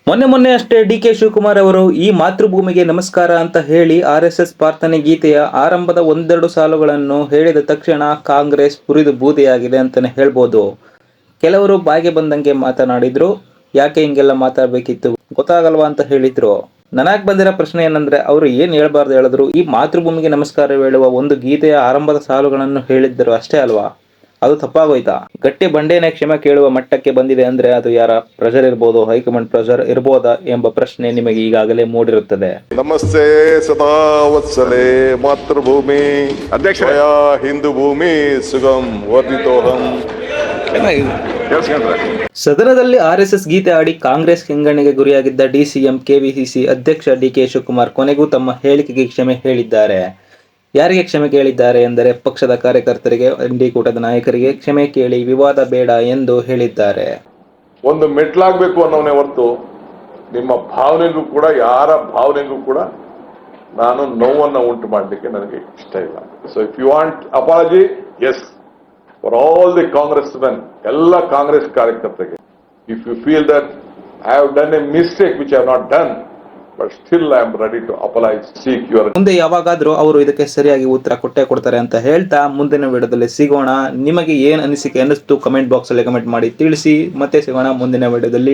ಮೊನ್ನೆ ಅಷ್ಟೇ ಡಿ.ಕೆ. ಶಿವಕುಮಾರ್ ಅವರು ಈ ಮಾತೃಭೂಮಿಗೆ ನಮಸ್ಕಾರ ಅಂತ ಹೇಳಿ RSS ಪ್ರಾರ್ಥನೆ ಗೀತೆಯ ಆರಂಭದ ಒಂದೆರಡು ಸಾಲುಗಳನ್ನು ಹೇಳಿದ ತಕ್ಷಣ ಕಾಂಗ್ರೆಸ್ ಹುರಿದು ಬೂದಿಯಾಗಿದೆ ಅಂತಾನೆ ಹೇಳ್ಬೋದು. ಕೆಲವರು ಬಾಯಿಗೆ ಬಂದಂಗೆ ಮಾತನಾಡಿದ್ರು. ಯಾಕೆ ಹಿಂಗೆಲ್ಲ ಮಾತಾಡಬೇಕಿತ್ತು ಗೊತ್ತಾಗಲ್ವಾ ಅಂತ ಹೇಳಿದ್ರು. ನನಗೆ ಬಂದಿರೋ ಪ್ರಶ್ನೆ ಏನಂದ್ರೆ, ಅವರು ಏನ್ ಹೇಳ್ಬಾರ್ದು ಹೇಳಿದ್ರು, ಈ ಮಾತೃಭೂಮಿಗೆ ನಮಸ್ಕಾರ ಹೇಳುವ ಒಂದು ಗೀತೆಯ ಆರಂಭದ ಸಾಲುಗಳನ್ನು ಹೇಳಿದ್ದರು ಅಷ್ಟೇ ಅಲ್ವಾ? ಅದು ತಪ್ಪಾಗೋಯ್ತಾ? ಗಟ್ಟಿ ಬಂಡೇನೆ ಕ್ಷಮೆ ಕೇಳುವ ಮಟ್ಟಕ್ಕೆ ಬಂದಿದೆ ಅಂದ್ರೆ ಅದು ಯಾರ ಪ್ರೆಷರ್ ಇರ್ಬೋದು, ಹೈಕಮಾಂಡ್ ಪ್ರೆಷರ್ ಇರ್ಬೋದಾ ಎಂಬ ಪ್ರಶ್ನೆ ನಿಮಗೆ ಈಗಾಗಲೇ ಮೂಡಿರುತ್ತದೆ. ನಮಸ್ತೆ ಸದಾ ವತ್ಸಲೆ ಮಾತೃಭೂಮಿ ಅಧ್ಯಕ್ಷ ಹಿಂದೂ ಭೂಮಿ ಸುಗಂ ವರ್ಧಿತೋಹಂ. ಸದನದಲ್ಲಿ RSS ಗೀತೆ ಆಡಿ ಕಾಂಗ್ರೆಸ್ ಕೆಂಗಣ್ಣಿಗೆ ಗುರಿಯಾಗಿದ್ದ DCM KPCC ಅಧ್ಯಕ್ಷ ಡಿ.ಕೆ. ಶಿವಕುಮಾರ್ ಕೊನೆಗೂ ತಮ್ಮ ಹೇಳಿಕೆಗೆ ಕ್ಷಮೆ ಹೇಳಿದ್ದಾರೆ. ಯಾರಿಗೆ ಕ್ಷಮೆ ಕೇಳಿದ್ದಾರೆ ಎಂದರೆ, ಪಕ್ಷದ ಕಾರ್ಯಕರ್ತರಿಗೆ, ಕೂಟದ ನಾಯಕರಿಗೆ ಕ್ಷಮೆ ಕೇಳಿ ವಿವಾದ ಬೇಡ ಎಂದು ಹೇಳಿದ್ದಾರೆ. ಒಂದು ಮೆಟ್ಲಾಗಬೇಕು ಅನ್ನೋನೇ ಹೊರತು ನಿಮ್ಮ ಭಾವನೆಗೂ ಕೂಡ, ಯಾರ ಭಾವನೆಗೂ ಕೂಡ ನಾನು ನೋವನ್ನು ಉಂಟು ಮಾಡಲಿಕ್ಕೆ ನನಗೆ ಇಷ್ಟ ಇಲ್ಲ. So if you want apology, yes, for all the Congress men, ಎಲ್ಲ ಕಾಂಗ್ರೆಸ್ ಕಾರ್ಯಕರ್ತರಿಗೆ. If you feel that I have done a mistake which I have not done, but still I am ready to apologise, seek your. ಮುಂದೆ ಯಾವಾಗಾದ್ರೂ ಅವರು ಇದಕ್ಕೆ ಸರಿಯಾಗಿ ಉತ್ತರ ಕೊಟ್ಟೇ ಕೊಡ್ತಾರೆ ಅಂತ ಹೇಳ್ತಾ ಮುಂದಿನ ವಿಡಿಯೋದಲ್ಲಿ ಸಿಗೋಣ. ನಿಮಗೆ ಏನ್ ಅನಿಸಿಕೆ ಅನ್ನಿಸ್ತು ಕಮೆಂಟ್ ಬಾಕ್ಸ್ ಅಲ್ಲಿ ಕಮೆಂಟ್ ಮಾಡಿ ತಿಳಿಸಿ. ಮತ್ತೆ ಸಿಗೋಣ ಮುಂದಿನ ವಿಡಿಯೋದಲ್ಲಿ.